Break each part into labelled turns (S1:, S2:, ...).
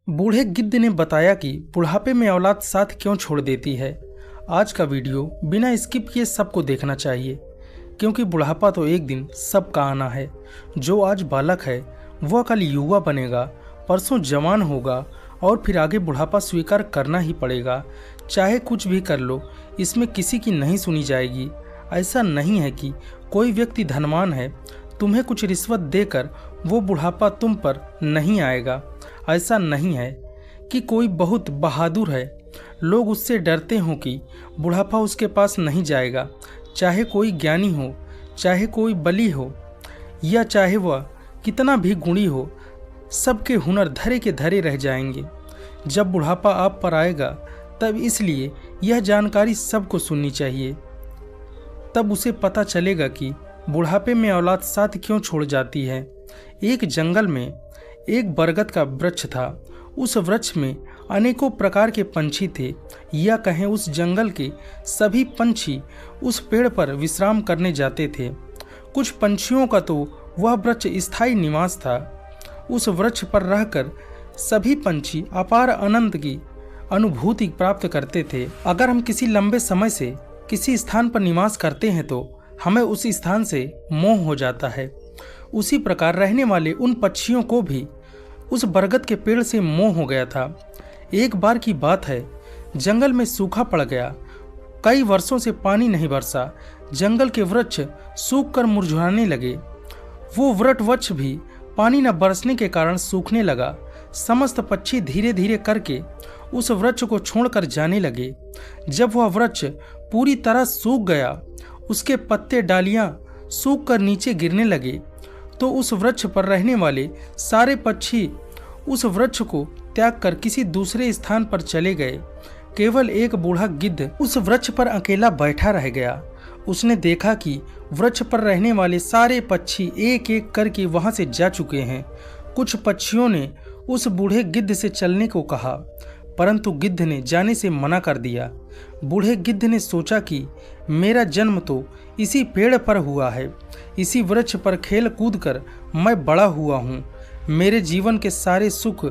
S1: बूढ़े गिद्ध ने बताया कि बुढ़ापे में औलाद साथ क्यों छोड़ देती है। आज का वीडियो बिना स्किप किए सबको देखना चाहिए, क्योंकि बुढ़ापा तो एक दिन सबका आना है। जो आज बालक है वह कल युवा बनेगा, परसों जवान होगा और फिर आगे बुढ़ापा स्वीकार करना ही पड़ेगा। चाहे कुछ भी कर लो, इसमें किसी की नहीं सुनी जाएगी। ऐसा नहीं है कि कोई व्यक्ति धनवान है, तुम्हें कुछ रिश्वत देकर वो बुढ़ापा तुम पर नहीं आएगा। ऐसा नहीं है कि कोई बहुत बहादुर है, लोग उससे डरते हों कि बुढ़ापा उसके पास नहीं जाएगा। चाहे कोई ज्ञानी हो, चाहे कोई बली हो, या चाहे वह कितना भी गुणी हो, सबके हुनर धरे के धरे रह जाएंगे जब बुढ़ापा आप पर आएगा। तब इसलिए यह जानकारी सबको सुननी चाहिए, तब उसे पता चलेगा कि बुढ़ापे में औलाद साथ क्यों छोड़ जाती है। एक जंगल में एक बरगद का वृक्ष था। उस वृक्ष में अनेकों प्रकार के पंछी थे, या कहें उस जंगल के सभी पंछी उस पेड़ पर विश्राम करने जाते थे। कुछ पंछियों का तो वह वृक्ष स्थायी निवास था। उस वृक्ष पर रहकर सभी पंछी अपार आनंद की अनुभूति प्राप्त करते थे। अगर हम किसी लंबे समय से किसी स्थान पर निवास करते हैं तो हमें उस स्थान से मोह हो जाता है। उसी प्रकार रहने वाले उन पक्षियों को भी उस बरगद के पेड़ से मोह हो गया था। एक बार की बात है, जंगल में सूखा पड़ गया। कई वर्षों से पानी नहीं बरसा। जंगल के वृक्ष सूख कर मुरझाने लगे। वो वट वृक्ष भी पानी न बरसने के कारण सूखने लगा। समस्त पक्षी धीरे धीरे करके उस वृक्ष को छोड़कर जाने लगे। जब वह वृक्ष पूरी तरह सूख गया, उसके पत्ते डालियां सूख कर नीचे गिरने लगे, तो उस वृक्ष पर रहने वाले सारे पक्षी उस वृक्ष को त्याग कर किसी दूसरे स्थान पर चले गए। केवल एक बूढ़ा गिद्ध उस वृक्ष पर अकेला बैठा रह गया। उसने देखा कि वृक्ष पर रहने वाले सारे पक्षी एक एक करके वहां से जा चुके हैं। कुछ पक्षियों ने उस बूढ़े गिद्ध से चलने को कहा, परंतु गिद्ध ने जाने से मना कर दिया। बूढ़े गिद्ध ने सोचा कि मेरा जन्म तो इसी पेड़ पर हुआ है, इसी वृक्ष पर खेल कूद कर मैं बड़ा हुआ हूँ। मेरे जीवन के सारे सुख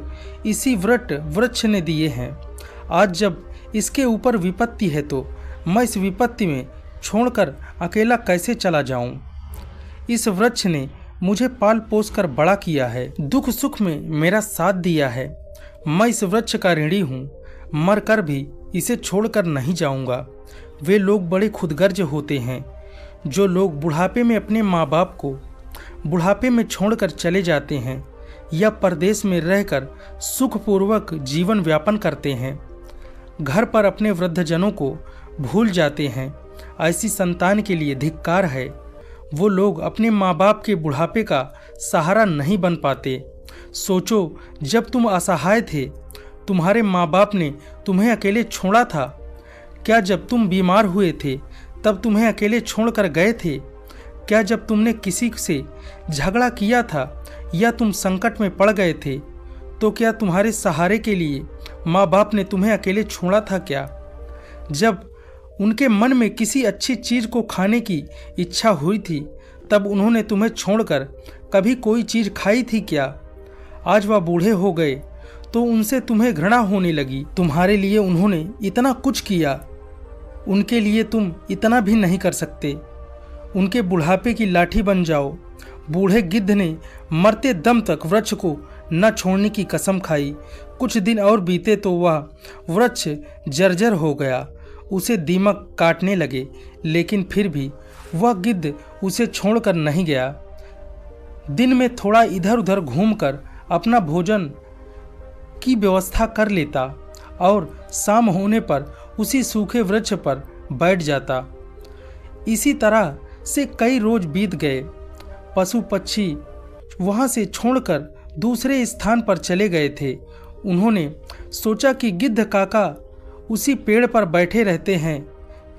S1: इसी वृक्ष ने दिए हैं। आज जब इसके ऊपर विपत्ति है तो मैं इस विपत्ति में छोड़कर अकेला कैसे चला जाऊं। इस वृक्ष ने मुझे पाल पोस कर बड़ा किया है, दुख सुख में मेरा साथ दिया है। मैं इस वृक्ष का ऋणी हूँ, मर कर भी इसे छोड़कर नहीं जाऊंगा। वे लोग बड़े खुदगर्ज होते हैं जो लोग बुढ़ापे में अपने माँ बाप को बुढ़ापे में छोड़कर चले जाते हैं, या परदेश में रहकर सुखपूर्वक जीवन व्यापन करते हैं। घर पर अपने वृद्धजनों को भूल जाते हैं। ऐसी संतान के लिए धिक्कार है। वो लोग अपने माँ बाप के बुढ़ापे का सहारा नहीं बन पाते। सोचो, जब तुम असहाय थे, तुम्हारे माँ बाप ने तुम्हें अकेले छोड़ा था। क्या जब तुम बीमार हुए थे तब तुम्हें अकेले छोड़कर गए थे? क्या जब तुमने किसी से झगड़ा किया था या तुम संकट में पड़ गए थे तो क्या तुम्हारे सहारे के लिए माँ बाप ने तुम्हें अकेले छोड़ा था? क्या जब उनके मन में किसी अच्छी चीज़ को खाने की इच्छा हुई थी तब उन्होंने तुम्हें छोड़कर कभी कोई चीज़ खाई थी क्या? आज वह बूढ़े हो गए तो उनसे तुम्हें घृणा होने लगी। तुम्हारे लिए उन्होंने इतना कुछ किया, उनके लिए तुम इतना भी नहीं कर सकते। उनके बुढ़ापे की लाठी बन जाओ। बूढ़े गिद्ध ने मरते दम तक वृक्ष को न छोड़ने की कसम खाई। कुछ दिन और बीते तो वह वृक्ष जर्जर हो गया। उसे दीमक काटने लगे, लेकिन फिर भी वह गिद्ध उसे छोड़कर नहीं गया। दिन में थोड़ा इधर उधर घूमकर अपना भोजन की व्यवस्था कर लेता और शाम होने पर उसी सूखे वृक्ष पर बैठ जाता। इसी तरह से कई रोज बीत गए। पशु पक्षी वहां से छोड़कर दूसरे स्थान पर चले गए थे। उन्होंने सोचा कि गिद्ध काका उसी पेड़ पर बैठे रहते हैं,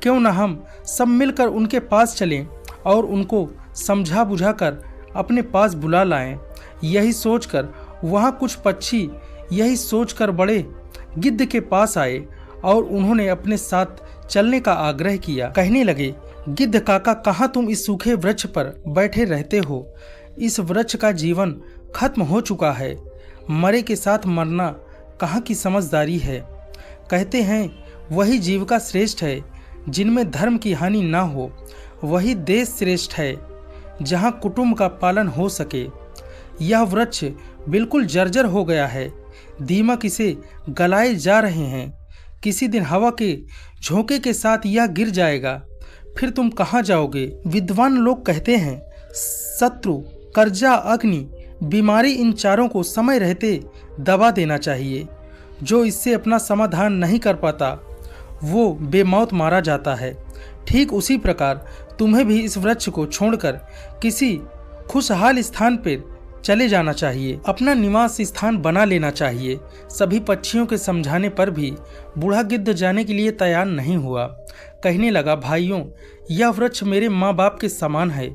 S1: क्यों न हम सब मिलकर उनके पास चलें और उनको समझा बुझाकर अपने पास बुला लाएं। यही सोचकर वहाँ कुछ पक्षी यही सोचकर बड़े गिद्ध के पास आए और उन्होंने अपने साथ चलने का आग्रह किया। कहने लगे, गिद्ध काका, कहाँ तुम इस सूखे वृक्ष पर बैठे रहते हो? इस वृक्ष का जीवन खत्म हो चुका है। मरे के साथ मरना कहाँ की समझदारी है। कहते हैं वही जीविका श्रेष्ठ है जिनमें धर्म की हानि ना हो, वही देश श्रेष्ठ है जहाँ कुटुंब का पालन हो सके। यह वृक्ष बिल्कुल जर्जर हो गया है, दीमक इसे गलाए जा रहे हैं। किसी दिन हवा के झोंके के साथ यह गिर जाएगा, फिर तुम कहाँ जाओगे। विद्वान लोग कहते हैं शत्रु, कर्जा, अग्नि, बीमारी, इन चारों को समय रहते दबा देना चाहिए। जो इससे अपना समाधान नहीं कर पाता वो बेमौत मारा जाता है। ठीक उसी प्रकार तुम्हें भी इस वृक्ष को छोड़कर किसी खुशहाल स्थान पर चले जाना चाहिए, अपना निवास स्थान बना लेना चाहिए। सभी पक्षियों के समझाने पर भी बूढ़ा गिद्ध जाने के लिए तैयार नहीं हुआ। कहने लगा, भाइयों, यह वृक्ष मेरे माँ बाप के समान है।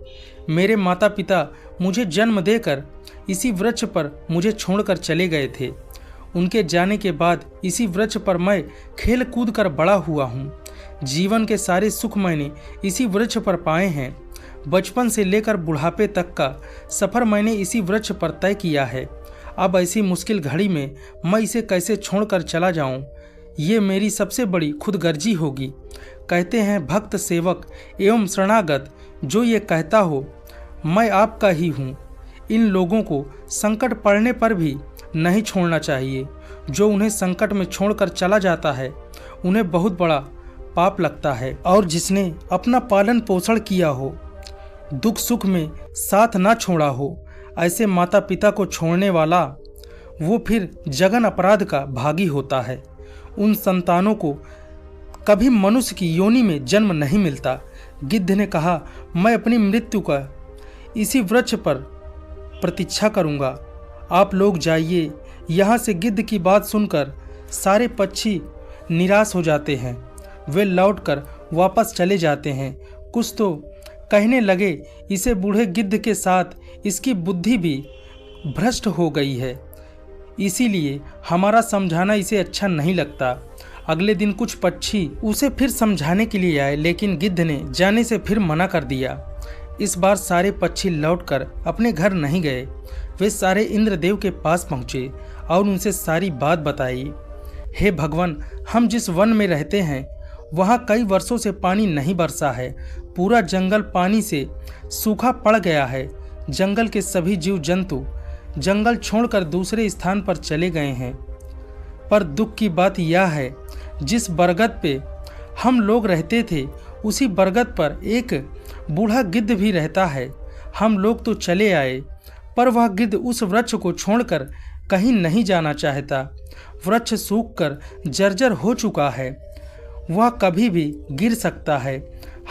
S1: मेरे माता पिता मुझे जन्म देकर इसी वृक्ष पर मुझे छोड़कर चले गए थे। उनके जाने के बाद इसी वृक्ष पर मैं खेल कूद कर बड़ा हुआ हूँ। जीवन के सारे सुख मैंने इसी वृक्ष पर पाए हैं। बचपन से लेकर बुढ़ापे तक का सफ़र मैंने इसी वृक्ष पर तय किया है। अब ऐसी मुश्किल घड़ी में मैं इसे कैसे छोड़कर चला जाऊं? ये मेरी सबसे बड़ी खुदगर्जी होगी। कहते हैं भक्त सेवक एवं शरणागत जो ये कहता हो मैं आपका ही हूँ। इन लोगों को संकट पड़ने पर भी नहीं छोड़ना चाहिए। जो उन्हें संकट में छोड़कर चला जाता है उन्हें बहुत बड़ा पाप लगता है। और जिसने अपना पालन पोषण किया हो, दुख सुख में साथ ना छोड़ा हो, ऐसे माता पिता को छोड़ने वाला वो फिर जघन अपराध का भागी होता है। उन संतानों को कभी मनुष्य की योनि में जन्म नहीं मिलता। गिद्ध ने कहा, मैं अपनी मृत्यु का इसी वृक्ष पर प्रतीक्षा करूंगा। आप लोग जाइए यहाँ से। गिद्ध की बात सुनकर सारे पक्षी निराश हो जाते हैं। वे लौटकर वापस चले जाते हैं। कुछ तो कहने लगे, इसे बूढ़े गिद्ध के साथ इसकी बुद्धि भी भ्रष्ट हो गई है, इसीलिए हमारा समझाना इसे अच्छा नहीं लगता। अगले दिन कुछ पक्षी उसे फिर समझाने के लिए आए, लेकिन गिद्ध ने जाने से फिर मना कर दिया। इस बार सारे पक्षी लौटकर अपने घर नहीं गए। वे सारे इंद्रदेव के पास पहुँचे और उनसे सारी बात बताई। हे भगवान, हम जिस वन में रहते हैं वहाँ कई वर्षों से पानी नहीं बरसा है। पूरा जंगल पानी से सूखा पड़ गया है। जंगल के सभी जीव जंतु जंगल छोड़कर दूसरे स्थान पर चले गए हैं। पर दुख की बात यह है, जिस बरगद पे हम लोग रहते थे उसी बरगद पर एक बूढ़ा गिद्ध भी रहता है। हम लोग तो चले आए, पर वह गिद्ध उस वृक्ष को छोड़कर कहीं नहीं जाना चाहता। वृक्ष सूखकर जर्जर हो चुका है, वह कभी भी गिर सकता है।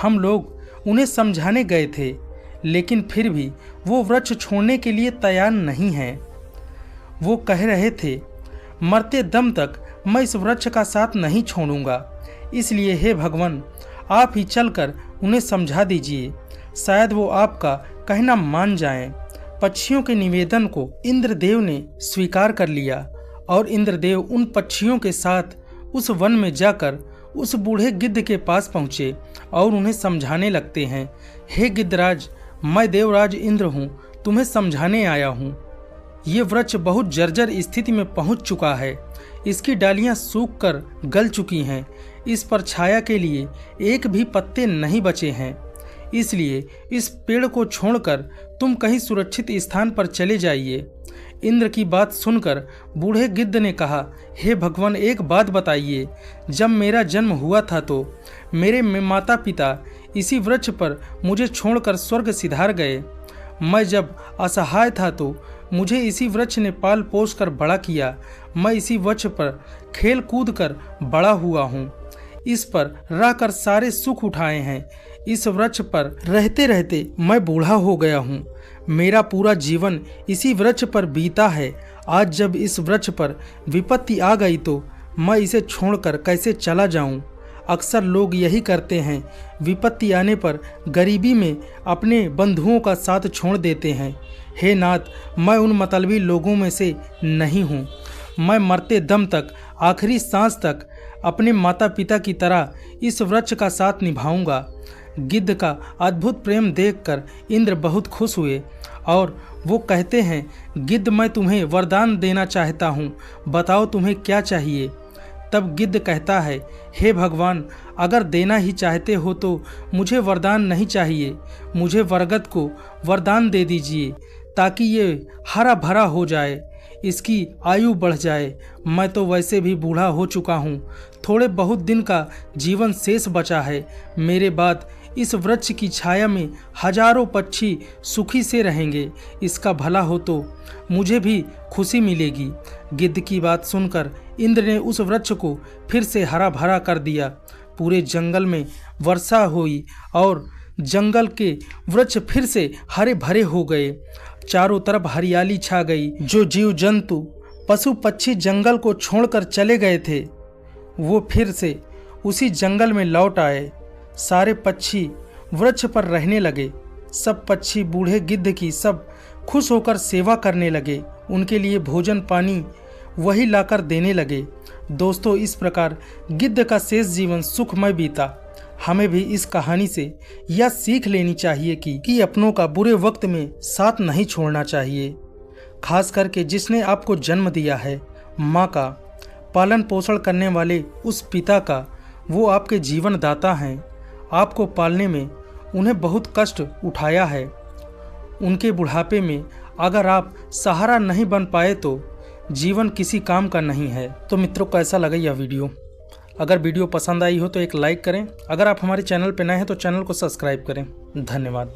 S1: हम लोग उन्हें समझाने गए थे, लेकिन फिर भी वो वृक्ष छोड़ने के लिए तैयार नहीं हैं। वो कह रहे थे, मरते दम तक मैं इस वृक्ष का साथ नहीं छोड़ूंगा। इसलिए हे भगवान, आप ही चलकर उन्हें समझा दीजिए, शायद वो आपका कहना मान जाएं। पक्षियों के निवेदन को इंद्रदेव ने स्वीकार कर लिया और इंद्रदेव उन पक्षियों के साथ उस वन में जाकर उस बूढ़े गिद्ध के पास पहुँचे और उन्हें समझाने लगते हैं। हे गिद्धराज, मैं देवराज इंद्र हूँ, तुम्हें समझाने आया हूँ। ये वृक्ष बहुत जर्जर स्थिति में पहुँच चुका है। इसकी डालियाँ सूख कर गल चुकी हैं। इस पर छाया के लिए एक भी पत्ते नहीं बचे हैं। इसलिए इस पेड़ को छोड़कर तुम कहीं सुरक्षित स्थान पर चले जाइए। इंद्र की बात सुनकर बूढ़े गिद्ध ने कहा, हे भगवान, एक बात बताइए। जब मेरा जन्म हुआ था तो मेरे माता पिता इसी वृक्ष पर मुझे छोड़कर स्वर्ग सिधार गए। मैं जब असहाय था तो मुझे इसी वृक्ष ने पाल पोस कर बड़ा किया। मैं इसी वृक्ष पर खेल कूद कर बड़ा हुआ हूँ। इस पर रहकर सारे सुख उठाए हैं। इस वृक्ष पर रहते रहते मैं बूढ़ा हो गया हूँ। मेरा पूरा जीवन इसी वृक्ष पर बीता है। आज जब इस वृक्ष पर विपत्ति आ गई तो मैं इसे छोड़कर कैसे चला जाऊँ। अक्सर लोग यही करते हैं, विपत्ति आने पर गरीबी में अपने बंधुओं का साथ छोड़ देते हैं। हे नाथ, मैं उन मतलबी लोगों में से नहीं हूँ। मैं मरते दम तक, आखिरी सांस तक अपने माता पिता की तरह इस वृक्ष का साथ निभाऊंगा। गिद्ध का अद्भुत प्रेम देखकर इंद्र बहुत खुश हुए और वो कहते हैं, गिद्ध मैं तुम्हें वरदान देना चाहता हूँ, बताओ तुम्हें क्या चाहिए। तब गिद्ध कहता है, हे भगवान, अगर देना ही चाहते हो तो मुझे वरदान नहीं चाहिए, मुझे वरगद को वरदान दे दीजिए ताकि ये हरा भरा हो जाए, इसकी आयु बढ़ जाए। मैं तो वैसे भी बूढ़ा हो चुका हूँ, थोड़े बहुत दिन का जीवन शेष बचा है। मेरे बाद इस वृक्ष की छाया में हजारों पक्षी सुखी से रहेंगे, इसका भला हो तो मुझे भी खुशी मिलेगी। गिद्ध की बात सुनकर इंद्र ने उस वृक्ष को फिर से हरा भरा कर दिया। पूरे जंगल में वर्षा हुई और जंगल के वृक्ष फिर से हरे भरे हो गए। चारों तरफ हरियाली छा गई। जो जीव जंतु पशु पक्षी जंगल को छोड़कर चले गए थे वो फिर से उसी जंगल में लौट आए। सारे पक्षी वृक्ष पर रहने लगे। सब पक्षी बूढ़े गिद्ध की सब खुश होकर सेवा करने लगे, उनके लिए भोजन पानी वही लाकर देने लगे। दोस्तों, इस प्रकार गिद्ध का शेष जीवन सुखमय बीता। हमें भी इस कहानी से यह सीख लेनी चाहिए कि अपनों का बुरे वक्त में साथ नहीं छोड़ना चाहिए। खास करके जिसने आपको जन्म दिया है, माँ का पालन पोषण करने वाले उस पिता का, वो आपके जीवन दाता हैं। आपको पालने में उन्हें बहुत कष्ट उठाया है। उनके बुढ़ापे में अगर आप सहारा नहीं बन पाए तो जीवन किसी काम का नहीं है। तो मित्रों, कैसा लगा यह वीडियो? अगर वीडियो पसंद आई हो तो एक लाइक करें। अगर आप हमारे चैनल पर नए हैं तो चैनल को सब्सक्राइब करें। धन्यवाद।